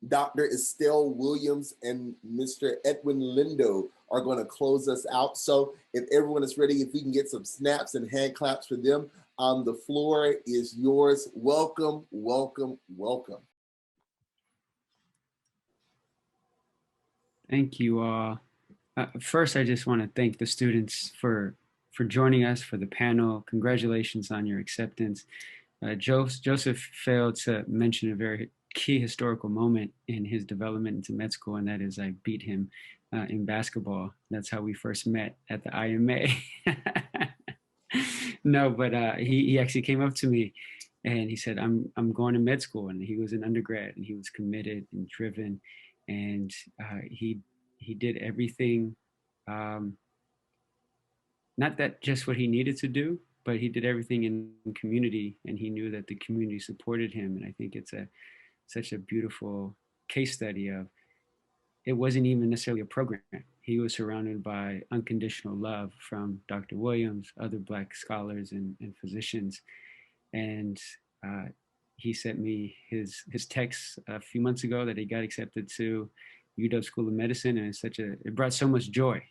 Dr. Estelle Williams and Mr. Edwin Lindo are going to close us out. So if everyone is ready, if we can get some snaps and hand claps for them, the floor is yours. Welcome, welcome, welcome. Thank you all. First, I just want to thank the students for joining us for the panel. Congratulations on your acceptance. Joseph failed to mention a very key historical moment in his development into med school, and that is I beat him in basketball. That's how we first met at the IMA. No, but he actually came up to me and he said, I'm going to med school. And he was an undergrad and he was committed and driven. And he did everything, not that just what he needed to do, but he did everything in community, and he knew that the community supported him. And I think it's such a beautiful case study of, it wasn't even necessarily a program. He was surrounded by unconditional love from Dr. Williams, other Black scholars and physicians. And he sent me his text a few months ago that he got accepted to UW School of Medicine, and it brought so much joy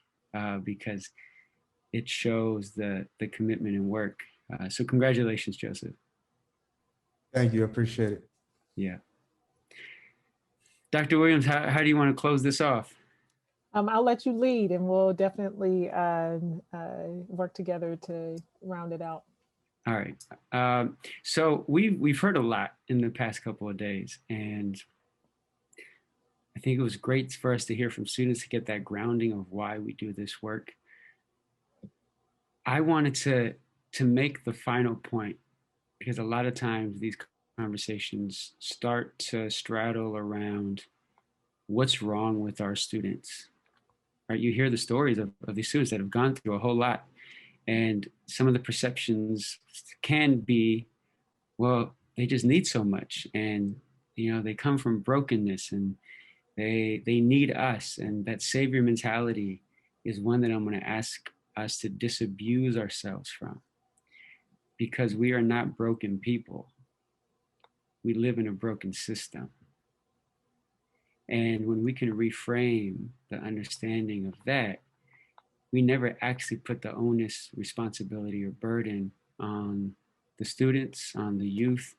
because it shows the commitment and work. So congratulations, Joseph. Thank you, I appreciate it. Yeah. Dr. Williams, how do you want to close this off? I'll let you lead, and we'll definitely work together to round it out. All right. So we've heard a lot in the past couple of days, and I think it was great for us to hear from students to get that grounding of why we do this work. I wanted to make the final point, because a lot of times these conversations start to straddle around what's wrong with our students, right? You hear the stories of these students that have gone through a whole lot, and some of the perceptions can be, well, they just need so much, and they come from brokenness, and they need us, and that savior mentality is one that I'm going to ask us to disabuse ourselves from, because we are not broken people. We live in a broken system. And when we can reframe the understanding of that, we never actually put the onus, responsibility, or burden on the students, on the youth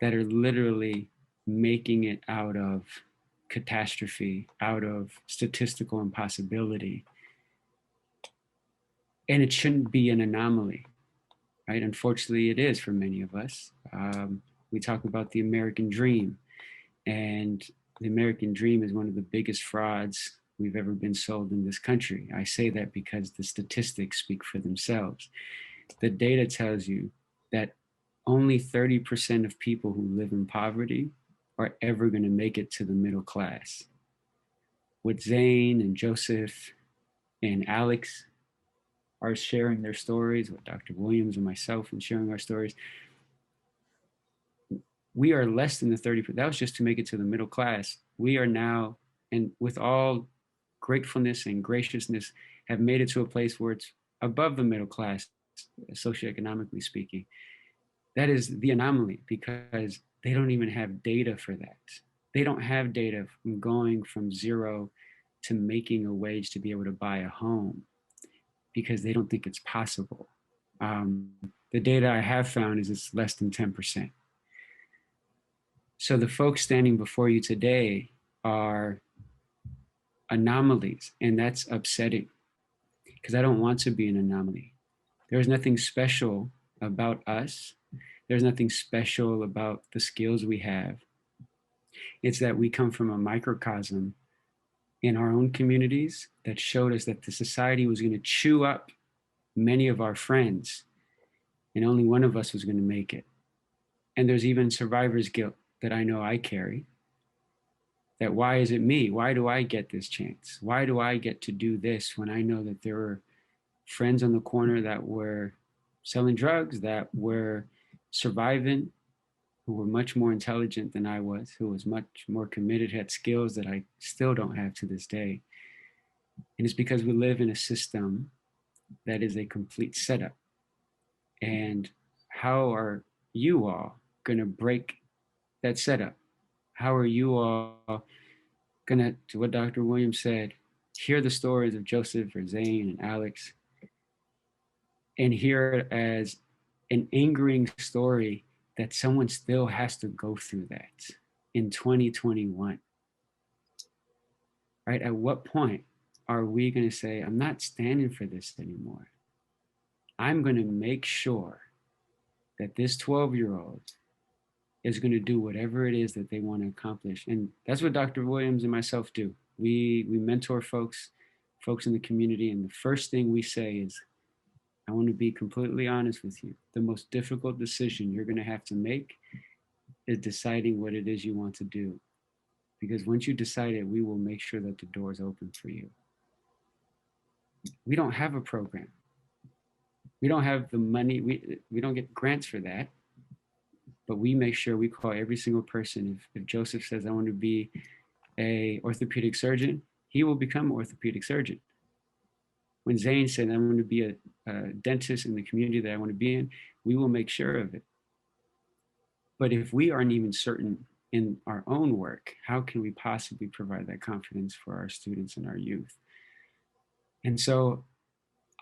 that are literally making it out of catastrophe, out of statistical impossibility. And it shouldn't be an anomaly, right? Unfortunately, it is for many of us. We talk about the American dream, and the American dream is one of the biggest frauds we've ever been sold in this country. I say that because the statistics speak for themselves. The data tells you that only 30% of people who live in poverty are ever going to make it to the middle class. What Zane and Joseph and Alex are sharing their stories, with Dr. Williams and myself and sharing our stories, we are less than the 30%. That was just to make it to the middle class. We are now, and with all gratefulness and graciousness, have made it to a place where it's above the middle class, socioeconomically speaking. That is the anomaly, because they don't even have data for that. They don't have data from going from zero to making a wage to be able to buy a home, because they don't think it's possible. The data I have found is it's less than 10%. So the folks standing before you today are anomalies, and that's upsetting, because I don't want to be an anomaly. There's nothing special about us. There's nothing special about the skills we have. It's that we come from a microcosm in our own communities that showed us that the society was going to chew up many of our friends, and only one of us was going to make it. And there's even survivor's guilt that I know I carry. That why is it me? Why do I get this chance? Why do I get to do this when I know that there were friends on the corner that were selling drugs, that were surviving, who were much more intelligent than I was, who was much more committed, had skills that I still don't have to this day. And it's because we live in a system that is a complete setup. And how are you all going to break that setup? How are you all gonna, to what Dr. Williams said, hear the stories of Joseph or Zane and Alex and hear it as an angering story that someone still has to go through that in 2021, right? At what point are we going to say, I'm not standing for this anymore? I'm going to make sure that this 12-year-old is going to do whatever it is that they want to accomplish. And that's what Dr. Williams and myself do. We mentor folks in the community. And the first thing we say is, I want to be completely honest with you. The most difficult decision you're going to have to make is deciding what it is you want to do. Because once you decide it, we will make sure that the door is open for you. We don't have a program. We don't have the money. We don't get grants for that. But we make sure we call every single person. If Joseph says, I want to be a orthopedic surgeon, he will become an orthopedic surgeon. When Zane said, I want to be a dentist in the community that I want to be in, we will make sure of it. But if we aren't even certain in our own work, how can we possibly provide that confidence for our students and our youth? And so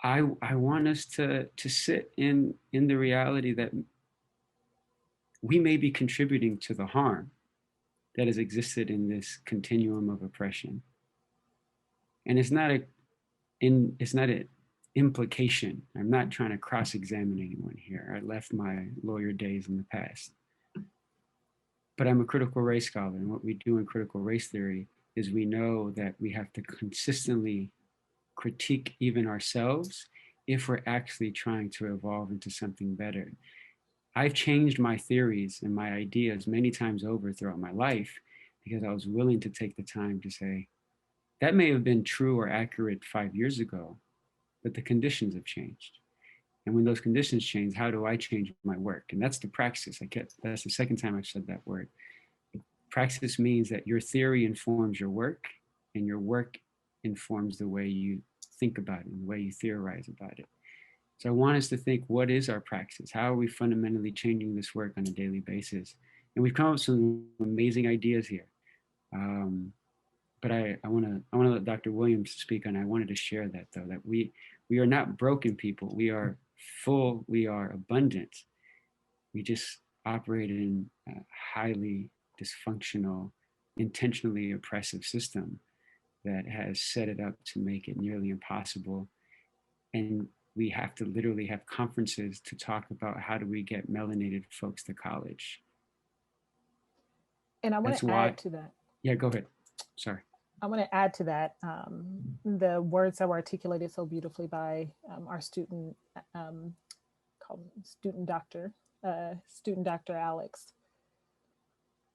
I want us to sit in the reality that we may be contributing to the harm that has existed in this continuum of oppression. And it's not an implication. I'm not trying to cross-examine anyone here. I left my lawyer days in the past. But I'm a critical race scholar, and what we do in critical race theory is we know that we have to consistently critique even ourselves if we're actually trying to evolve into something better. I've changed my theories and my ideas many times over throughout my life because I was willing to take the time to say, that may have been true or accurate 5 years ago, but the conditions have changed. And when those conditions change, how do I change my work? And that's the praxis. That's the second time I've said that word. Praxis means that your theory informs your work, and your work informs the way you think about it and the way you theorize about it. So I want us to think, what is our praxis? How are we fundamentally changing this work on a daily basis? And we've come up with some amazing ideas here. But I want to let Dr. Williams speak on. I wanted to share that though, that we are not broken people. We are full. We are abundant. We just operate in a highly dysfunctional, intentionally oppressive system that has set it up to make it nearly impossible. And we have to literally have conferences to talk about how do we get melanated folks to college. And I want to add to that. Yeah, go ahead. Sorry. I want to add to that the words that were articulated so beautifully by our student, student doctor Alex,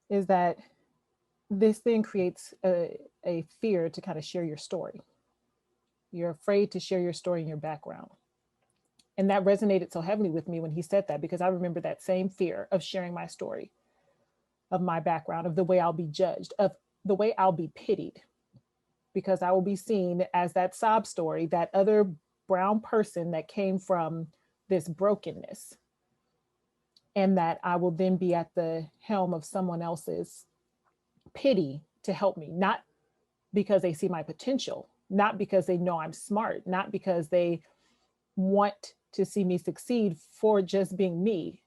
is that this then creates a fear to kind of share your story. You're afraid to share your story and your background. And that resonated so heavily with me when he said that, because I remember that same fear of sharing my story, of my background, of the way I'll be judged, of the way I'll be pitied, because I will be seen as that sob story, that other brown person that came from this brokenness, and that I will then be at the helm of someone else's pity to help me, not because they see my potential, not because they know I'm smart, not because they want to see me succeed for just being me,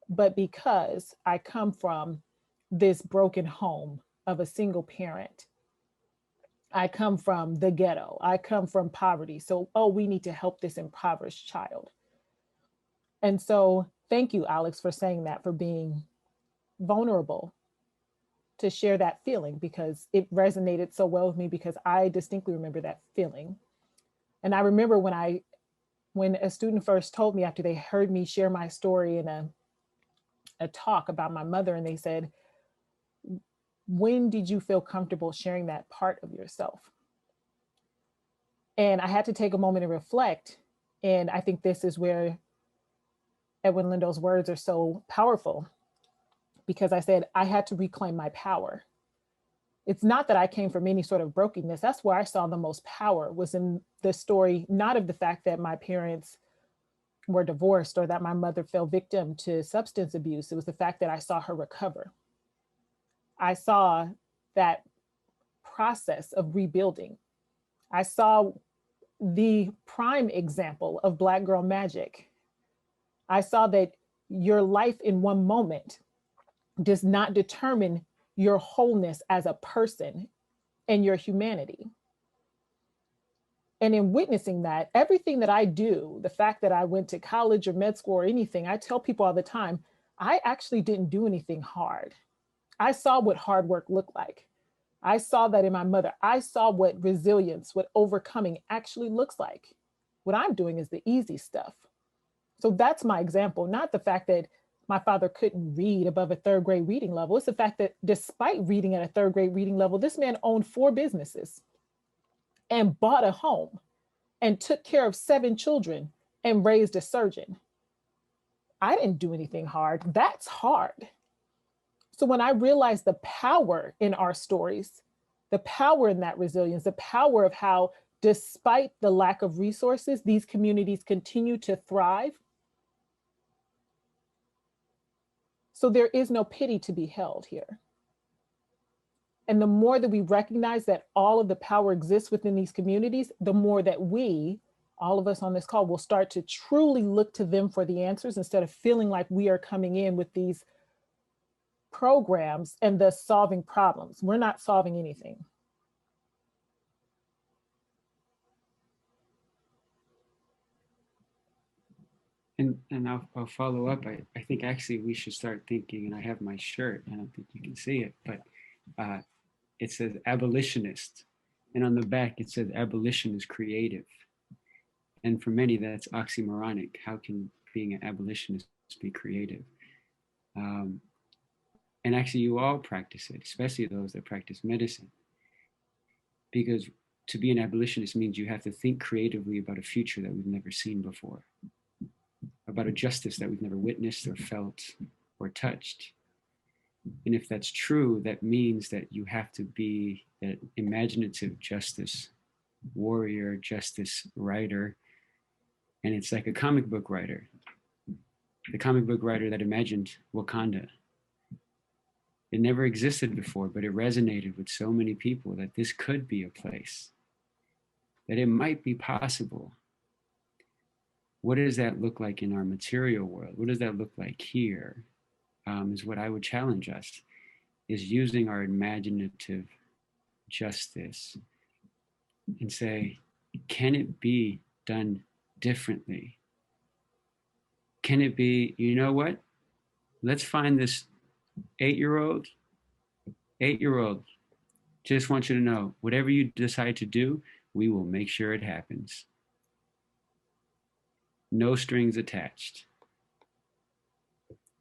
but because I come from this broken home of a single parent. I come from the ghetto. I come from poverty. So, we need to help this impoverished child. And so thank you, Alex, for saying that, for being vulnerable to share that feeling, because it resonated so well with me, because I distinctly remember that feeling. And I remember when a student first told me, after they heard me share my story in a talk about my mother, and they said, when did you feel comfortable sharing that part of yourself? And I had to take a moment and reflect. And I think this is where Edwin Lindo's words are so powerful, because I said, I had to reclaim my power. It's not that I came from any sort of brokenness. That's where I saw the most power, was in the story, not of the fact that my parents were divorced or that my mother fell victim to substance abuse. It was the fact that I saw her recover. I saw that process of rebuilding. I saw the prime example of Black girl magic. I saw that your life in one moment does not determine your wholeness as a person and your humanity. And in witnessing that, everything that I do, the fact that I went to college or med school or anything, I tell people all the time, I actually didn't do anything hard. I saw what hard work looked like. I saw that in my mother. I saw what resilience, what overcoming actually looks like. What I'm doing is the easy stuff. So that's my example, not the fact that my father couldn't read above a third grade reading level. It's the fact that despite reading at a third grade reading level, this man owned 4 businesses and bought a home and took care of 7 children and raised a surgeon. I didn't do anything hard. That's hard. So when I realized the power in our stories, the power in that resilience, the power of how, despite the lack of resources, these communities continue to thrive. So there is no pity to be held here. And the more that we recognize that all of the power exists within these communities, the more that we, all of us on this call, will start to truly look to them for the answers instead of feeling like we are coming in with these programs and thus solving problems. We're not solving anything. And I'll follow up. I think actually we should start thinking, and I have my shirt, I don't think you can see it, but it says abolitionist. And on the back, it says abolition is creative. And for many, that's oxymoronic. How can being an abolitionist be creative? And actually, you all practice it, especially those that practice medicine. Because to be an abolitionist means you have to think creatively about a future that we've never seen before, about a justice that we've never witnessed or felt or touched. And if that's true, that means that you have to be an imaginative justice warrior, justice writer. And it's like a comic book writer, the comic book writer that imagined Wakanda. It never existed before, but it resonated with so many people that this could be a place, that it might be possible. What does that look like in our material world? What does that look like here? Is what I would challenge us, is using our imaginative justice and say, can it be done differently? Can it be, you know what? Let's find this 8-year-old, just want you to know, whatever you decide to do, we will make sure it happens. No strings attached.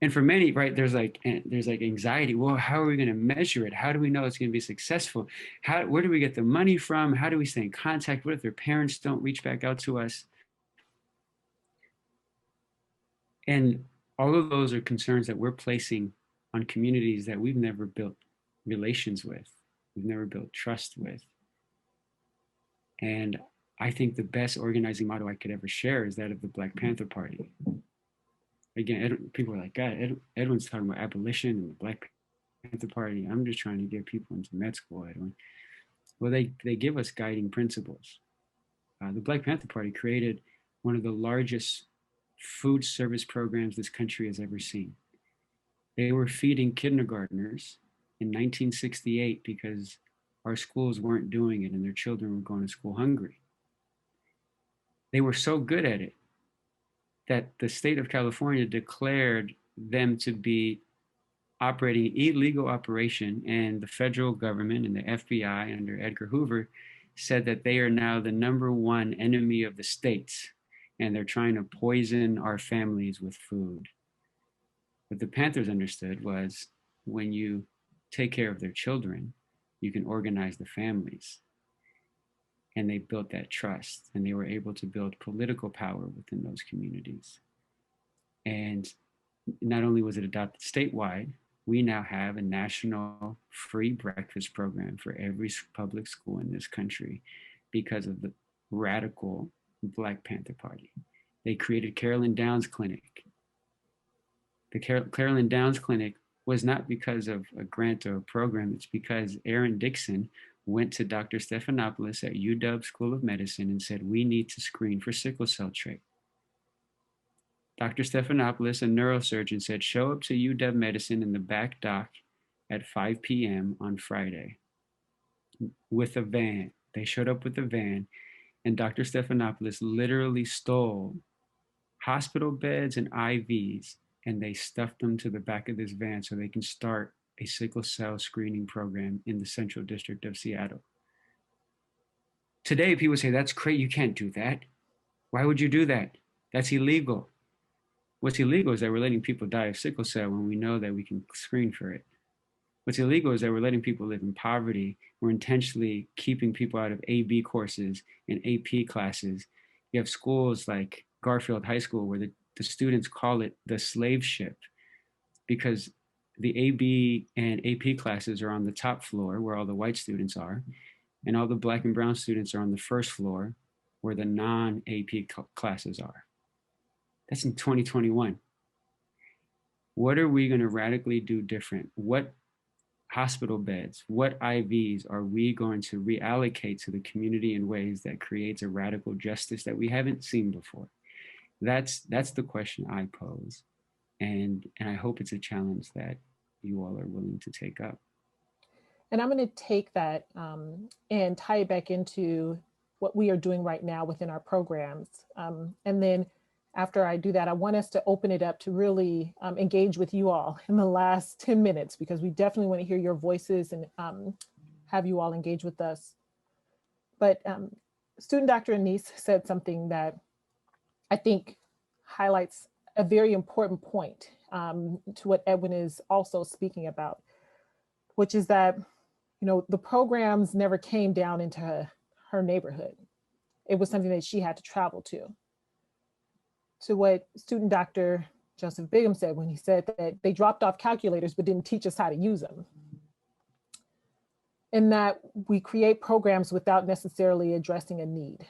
And for many, right, there's like anxiety. Well, how are we going to measure it? How do we know it's going to be successful? Where do we get the money from? How do we stay in contact? What if their parents don't reach back out to us? And all of those are concerns that we're placing on communities that we've never built relations with, we've never built trust with. And I think the best organizing model I could ever share is that of the Black Panther Party. Again, people are like, God, Edwin's talking about abolition and the Black Panther Party. I'm just trying to get people into med school, Edwin. Well, they give us guiding principles. The Black Panther Party created one of the largest food service programs this country has ever seen. They were feeding kindergartners in 1968 because our schools weren't doing it and their children were going to school hungry. They were so good at it that the state of California declared them to be operating an illegal operation, and the federal government and the FBI under Edgar Hoover said that they are now the #1 enemy of the states, and they're trying to poison our families with food. What the Panthers understood was when you take care of their children, you can organize the families. And they built that trust, and they were able to build political power within those communities. And not only was it adopted statewide, we now have a national free breakfast program for every public school in this country because of the radical Black Panther Party. They created Carolyn Downs Clinic. The Carolyn Downs Clinic was not because of a grant or a program. It's because Aaron Dixon went to Dr. Stephanopoulos at UW School of Medicine and said, we need to screen for sickle cell trait. Dr. Stephanopoulos, a neurosurgeon, said, show up to UW Medicine in the back dock at 5 p.m. on Friday with a van. They showed up with a van, and Dr. Stephanopoulos literally stole hospital beds and IVs, and they stuffed them to the back of this van so they can start a sickle cell screening program in the Central District of Seattle. Today, people say, that's great, you can't do that. Why would you do that? That's illegal. What's illegal is that we're letting people die of sickle cell when we know that we can screen for it. What's illegal is that we're letting people live in poverty. We're intentionally keeping people out of AB courses and AP classes. You have schools like Garfield High School where the students call it the slave ship because the AB and AP classes are on the top floor where all the white students are, and all the Black and brown students are on the first floor where the non-AP classes are. That's in 2021. What are we going to radically do different? What hospital beds, what IVs are we going to reallocate to the community in ways that creates a radical justice that we haven't seen before? That's the question I pose. And I hope it's a challenge that you all are willing to take up. And I'm going to take that and tie it back into what we are doing right now within our programs. And then after I do that, I want us to open it up to really engage with you all in the last 10 minutes, because we definitely want to hear your voices and have you all engage with us. But student Dr. Anise said something that I think highlights a very important point to what Edwin is also speaking about, which is that, you know, the programs never came down into her neighborhood. It was something that she had to travel to. To what student Dr. Joseph Bigham said when he said that they dropped off calculators but didn't teach us how to use them. And that we create programs without necessarily addressing a need.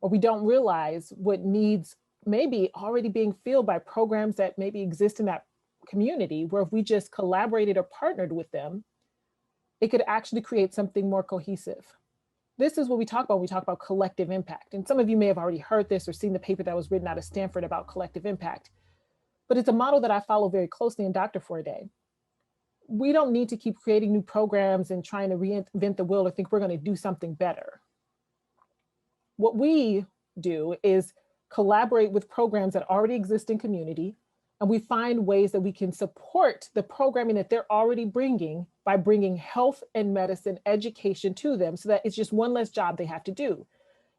Or we don't realize what needs may be already being filled by programs that maybe exist in that community, where if we just collaborated or partnered with them, it could actually create something more cohesive. This is what we talk about when we talk about collective impact. And some of you may have already heard this or seen the paper that was written out of Stanford about collective impact. But it's a model that I follow very closely in Doctor for a Day. We don't need to keep creating new programs and trying to reinvent the wheel or think we're going to do something better. What we do is collaborate with programs that already exist in community, and we find ways that we can support the programming that they're already bringing by bringing health and medicine education to them, so that it's just one less job they have to do.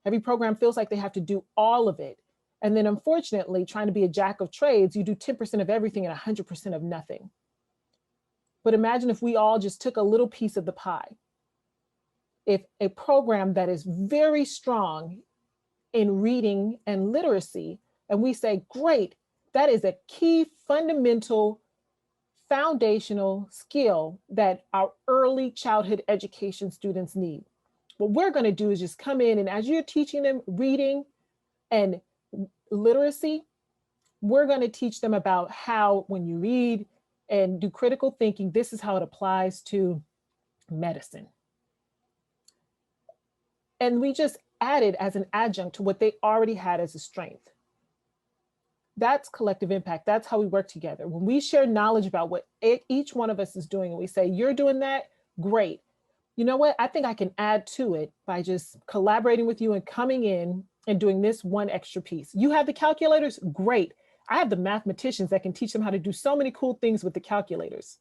Every program feels like they have to do all of it. And then unfortunately, trying to be a jack of trades, you do 10% of everything and 100% of nothing. But imagine if we all just took a little piece of the pie. If a program that is very strong in reading and literacy, and we say, great, that is a key fundamental foundational skill that our early childhood education students need. What we're going to do is just come in, and as you're teaching them reading and literacy, we're going to teach them about how, when you read and do critical thinking, this is how it applies to medicine. And we just added as an adjunct to what they already had as a strength. That's collective impact. That's how we work together. When we share knowledge about what each one of us is doing, and we say, you're doing that, great. You know what? I think I can add to it by just collaborating with you and coming in and doing this one extra piece. You have the calculators? Great. I have the mathematicians that can teach them how to do so many cool things with the calculators.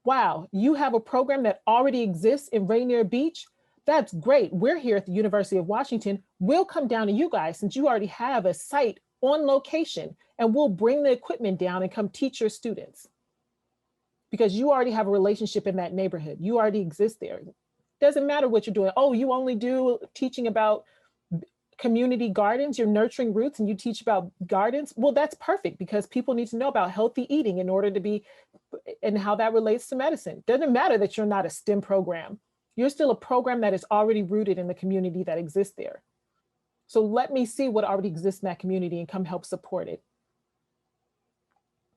Wow, you have a program that already exists in Rainier Beach? That's great. We're here at the University of Washington. We'll come down to you guys since you already have a site on location, and we'll bring the equipment down and come teach your students. Because you already have a relationship in that neighborhood. You already exist there. Doesn't matter what you're doing. Oh, you only do teaching about community gardens, you're nurturing roots and you teach about gardens. Well, that's perfect, because people need to know about healthy eating in order to be, and how that relates to medicine. Doesn't matter that you're not a STEM program. You're still a program that is already rooted in the community that exists there. So let me see what already exists in that community and come help support it.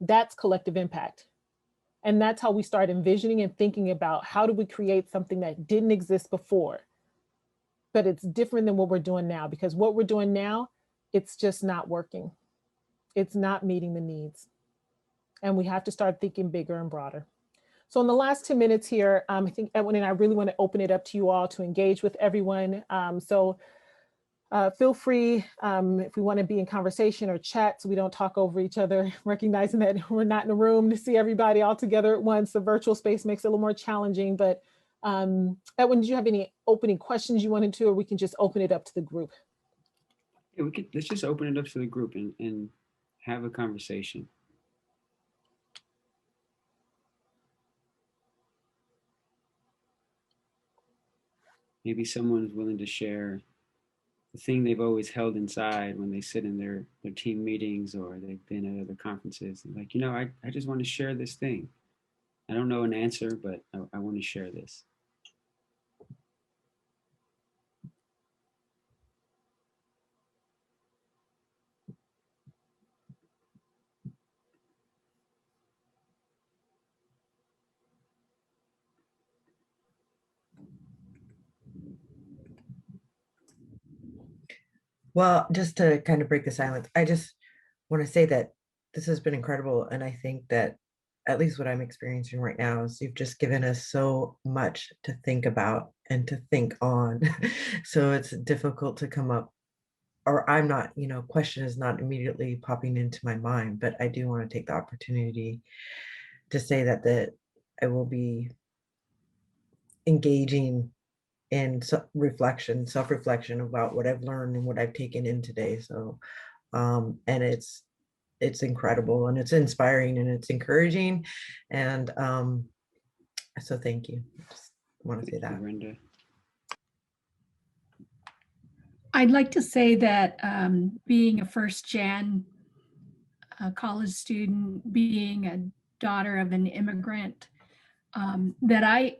That's collective impact. And that's how we start envisioning and thinking about how do we create something that didn't exist before, but it's different than what we're doing now, because what we're doing now, it's just not working. It's not meeting the needs. And we have to start thinking bigger and broader. So in the last 10 minutes here, I think Edwin and I really want to open it up to you all to engage with everyone. Feel free if we want to be in conversation or chat so we don't talk over each other, recognizing that we're not in a room to see everybody all together at once. The virtual space makes it a little more challenging, but Edwin, did you have any opening questions you wanted to, or we can just open it up to the group? Yeah, let's just open it up to the group and have a conversation. Maybe someone's willing to share the thing they've always held inside when they sit in their team meetings or they've been at other conferences. And like, I just want to share this thing. I don't know an answer, but I want to share this. Well, just to kind of break the silence, I just want to say that this has been incredible. And I think that at least what I'm experiencing right now is you've just given us so much to think about and to think on. So it's difficult to come up, or I'm not, question is not immediately popping into my mind, but I do want to take the opportunity to say that I will be engaging in self-reflection about what I've learned and what I've taken in today. So, and it's incredible and it's inspiring and it's encouraging. And so thank you. I just want to say that. Brenda. I'd like to say that being a first-gen college student, being a daughter of an immigrant, that I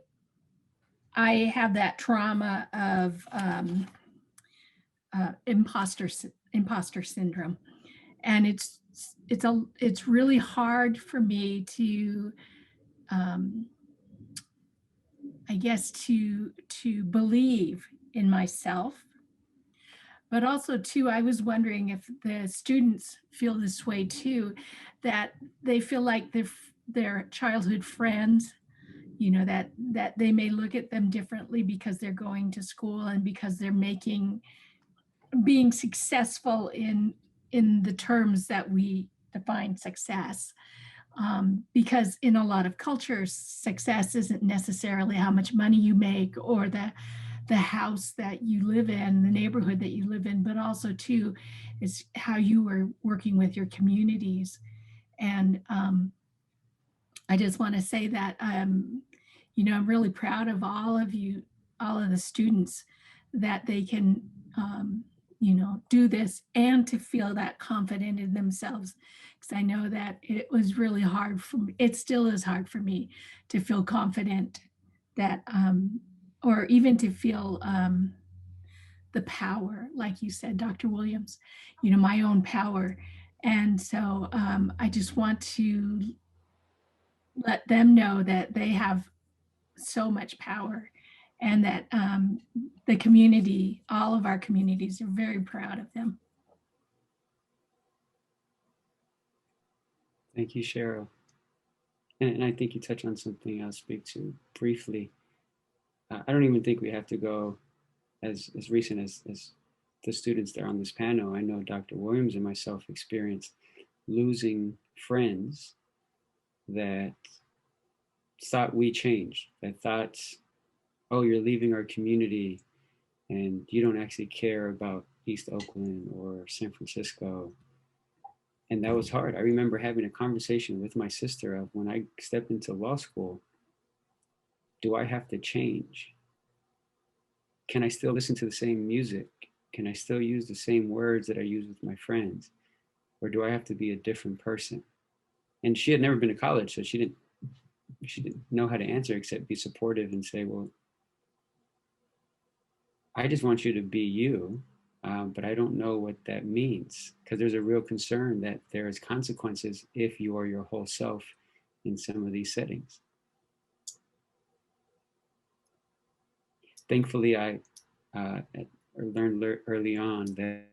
have that trauma of imposter syndrome, and it's really hard for me to, I guess, to believe in myself. But also too, I was wondering if the students feel this way too, that they feel like their childhood friends, that they may look at them differently because they're going to school and because they're being successful in the terms that we define success. Because in a lot of cultures, success isn't necessarily how much money you make or the house that you live in, the neighborhood that you live in, but also too is how you are working with your communities. And I just want to say that I'm really proud of all of you, all of the students, that they can do this and to feel that confident in themselves. Because I know that it was really hard for me. It still is hard for me to feel confident that or even to feel the power, like you said, Dr. Williams, my own power. And so I just want to let them know that they have so much power and that the community, all of our communities, are very proud of them. Thank you, Cheryl. And I think you touch on something I'll speak to briefly. I don't even think we have to go as recent as the students that are on this panel. I know Dr. Williams and myself experienced losing friends that thought we changed, that thought, oh, you're leaving our community and you don't actually care about East Oakland or San Francisco. And that was hard. I remember having a conversation with my sister of when I stepped into law school, do I have to change? Can I still listen to the same music? Can I still use the same words that I use with my friends? Or do I have to be a different person? And she had never been to college, so she didn't know how to answer except be supportive and say, well, I just want you to be you. but I don't know what that means, because there's a real concern that there is consequences if you are your whole self in some of these settings. Thankfully, I learned early on that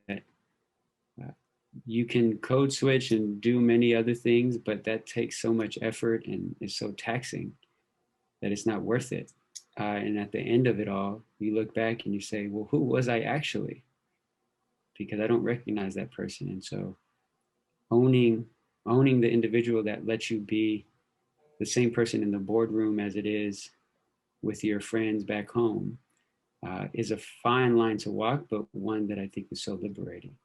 you can code switch and do many other things, but that takes so much effort and is so taxing that it's not worth it. And at the end of it all, you look back and you say, well, who was I actually? Because I don't recognize that person. And so owning the individual that lets you be the same person in the boardroom as it is with your friends back home is a fine line to walk, but one that I think is so liberating.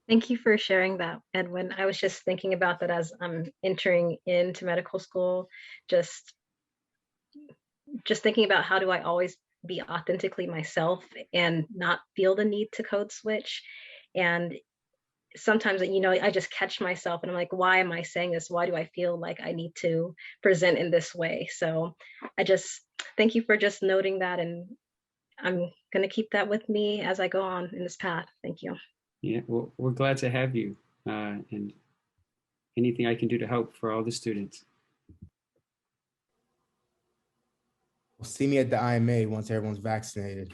Thank you for sharing that, Edwin. I was just thinking about that as I'm entering into medical school, just thinking about how do I always be authentically myself and not feel the need to code switch. And sometimes, I just catch myself and I'm like, why am I saying this? Why do I feel like I need to present in this way? So I just thank you for just noting that. And I'm going to keep that with me as I go on in this path. Thank you. Yeah, well, we're glad to have you, and anything I can do to help for all the students. Well, see me at the IMA once everyone's vaccinated.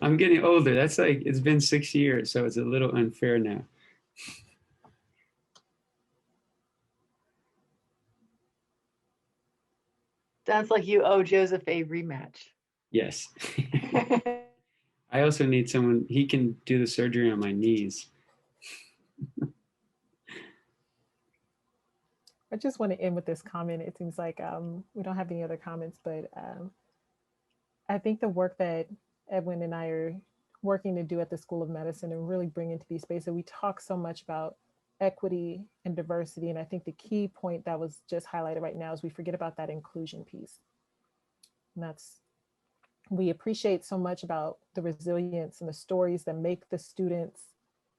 I'm getting older. That's like, it's been 6 years, so it's a little unfair now. Sounds like you owe Joseph a rematch. Yes. I also need someone, he can do the surgery on my knees. I just want to end with this comment. It seems like we don't have any other comments, but I think the work that Edwin and I are working to do at the School of Medicine and really bring into these spaces, we talk so much about equity and diversity. And I think the key point that was just highlighted right now is we forget about that inclusion piece. And we appreciate so much about the resilience and the stories that make the students,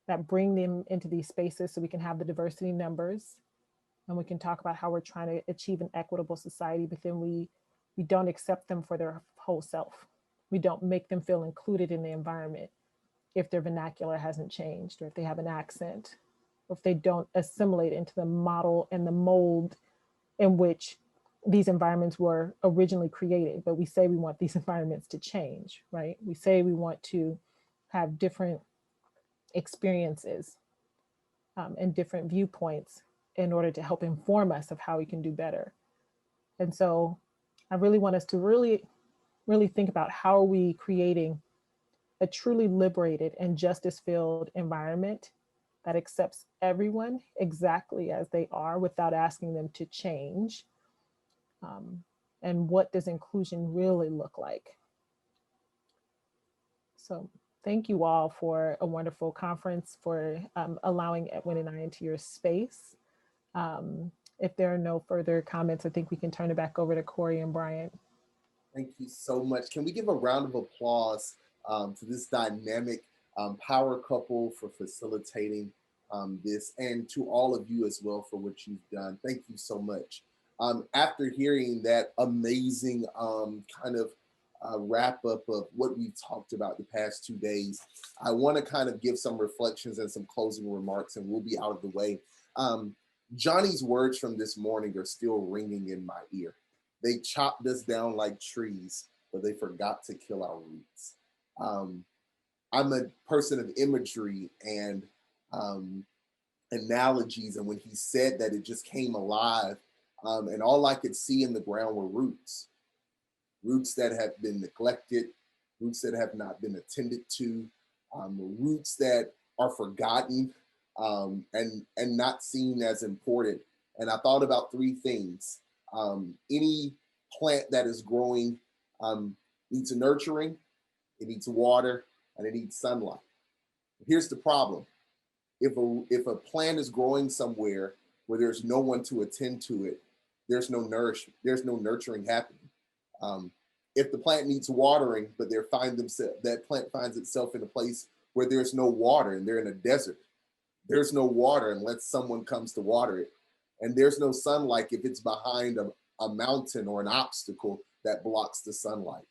that bring them into these spaces so we can have the diversity numbers and we can talk about how we're trying to achieve an equitable society, but then we don't accept them for their whole self. We don't make them feel included in the environment if their vernacular hasn't changed, or if they have an accent, or if they don't assimilate into the model and the mold in which these environments were originally created. But we say we want these environments to change, right? We say we want to have different experiences and different viewpoints in order to help inform us of how we can do better. And so I really want us to really think about how are we creating a truly liberated and justice-filled environment that accepts everyone exactly as they are without asking them to change. And what does inclusion really look like? So thank you all for a wonderful conference, for allowing Edwin and I into your space. If there are no further comments, I think we can turn it back over to Corey and Brian. Thank you so much. Can we give a round of applause to this dynamic power couple for facilitating this, and to all of you as well for what you've done. Thank you so much. After hearing that amazing kind of wrap up of what we've talked about the past 2 days, I want to kind of give some reflections and some closing remarks, and we'll be out of the way. Johnny's words from this morning are still ringing in my ear. They chopped us down like trees, but they forgot to kill our roots. I'm a person of imagery and analogies, and when he said that, it just came alive. And all I could see in the ground were roots that have been neglected, roots that have not been attended to, roots that are forgotten and not seen as important. And I thought about three things. Any plant that is growing needs nurturing, it needs water, and it needs sunlight. Here's the problem. If a plant is growing somewhere where there's no one to attend to it, there's no nurturing happening. If the plant needs watering, but that plant finds itself in a place where there's no water and they're in a desert, there's no water unless someone comes to water it. And there's no sunlight if it's behind a mountain or an obstacle that blocks the sunlight.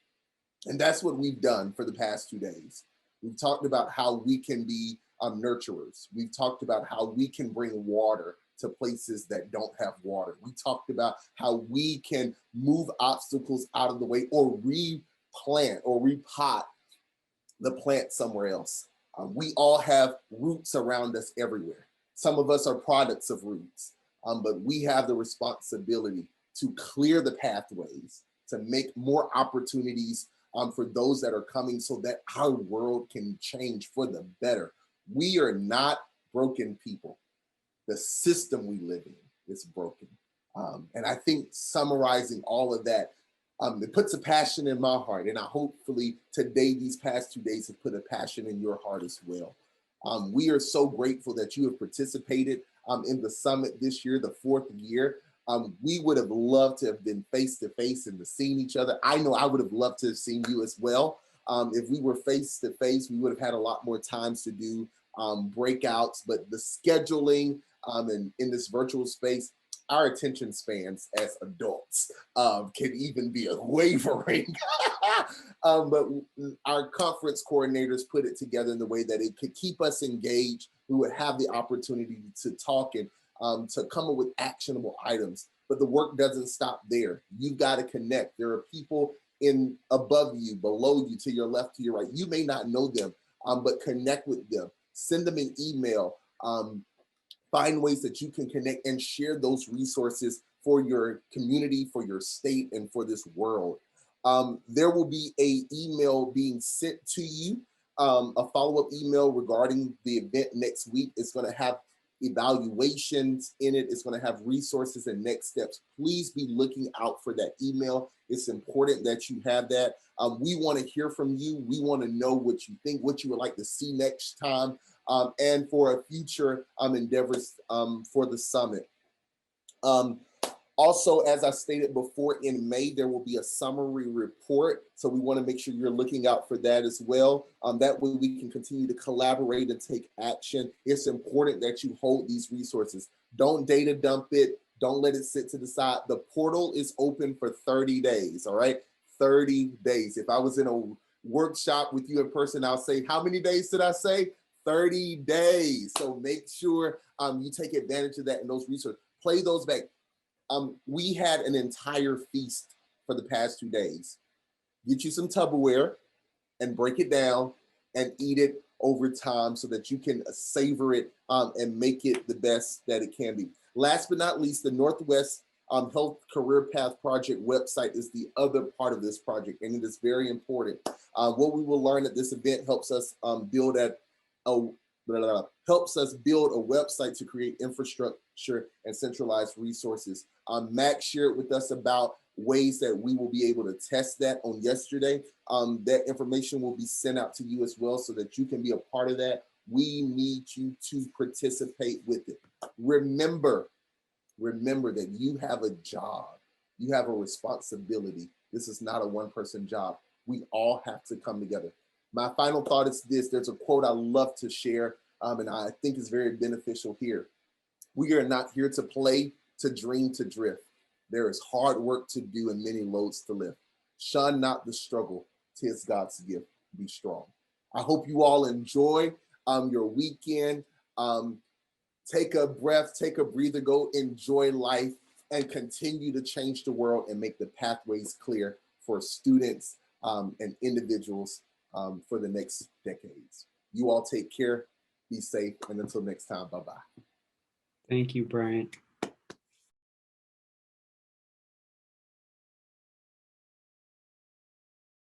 And that's what we've done for the past 2 days. We've talked about how we can be nurturers. We've talked about how we can bring water to places that don't have water. We talked about how we can move obstacles out of the way or replant or repot the plant somewhere else. We all have roots around us everywhere. Some of us are products of roots, but we have the responsibility to clear the pathways, to make more opportunities for those that are coming so that our world can change for the better. We are not broken people. The system we live in is broken. And I think summarizing all of that, it puts a passion in my heart. And I hopefully today, these past 2 days have put a passion in your heart as well. We are so grateful that you have participated in the summit this year, the 4th year. We would have loved to have been face to face and to seen each other. I know I would have loved to have seen you as well. If we were face to face, we would have had a lot more times to do breakouts, but the scheduling and in this virtual space, our attention spans as adults can even be wavering. But our conference coordinators put it together in the way that it could keep us engaged. We would have the opportunity to talk and to come up with actionable items. But the work doesn't stop there. You've got to connect. There are people in above you, below you, to your left, to your right. You may not know them, but connect with them. Send them an email. Find ways that you can connect and share those resources for your community, for your state, and for this world. There will be an email being sent to you, a follow-up email regarding the event next week. It's going to have evaluations in it. It's going to have resources and next steps. Please be looking out for that email. It's important that you have that. We want to hear from you. We want to know what you think, what you would like to see next time, and for future endeavors for the summit. Also, as I stated before, in May, there will be a summary report. So we want to make sure you're looking out for that as well. That way we can continue to collaborate and take action. It's important that you hold these resources. Don't data dump it. Don't let it sit to the side. The portal is open for 30 days, all right? 30 days. If I was in a workshop with you in person, I'll say, how many days did I say? 30 days. So make sure you take advantage of that and those resources. Play those back. We had an entire feast for the past 2 days. Get you some Tupperware and break it down and eat it over time so that you can savor it and make it the best that it can be. Last but not least, the Northwest Health Career Path Project website is the other part of this project, and it is very important. What we will learn at this event helps us build a website to create infrastructure and centralized resources. Max shared with us about ways that we will be able to test that on yesterday. That information will be sent out to you as well so that you can be a part of that. We need you to participate with it. Remember that you have a job. You have a responsibility. This is not a one-person job. We all have to come together. My final thought is this. There's a quote I love to share, and I think is very beneficial here. We are not here to play, to dream, to drift. There is hard work to do and many loads to lift. Shun not the struggle, 'tis God's gift. Be strong. I hope you all enjoy your weekend. Take a breath, take a breather, go enjoy life, and continue to change the world and make the pathways clear for students and individuals for the next decades. You all take care, be safe, and until next time, bye-bye. Thank you, Bryant.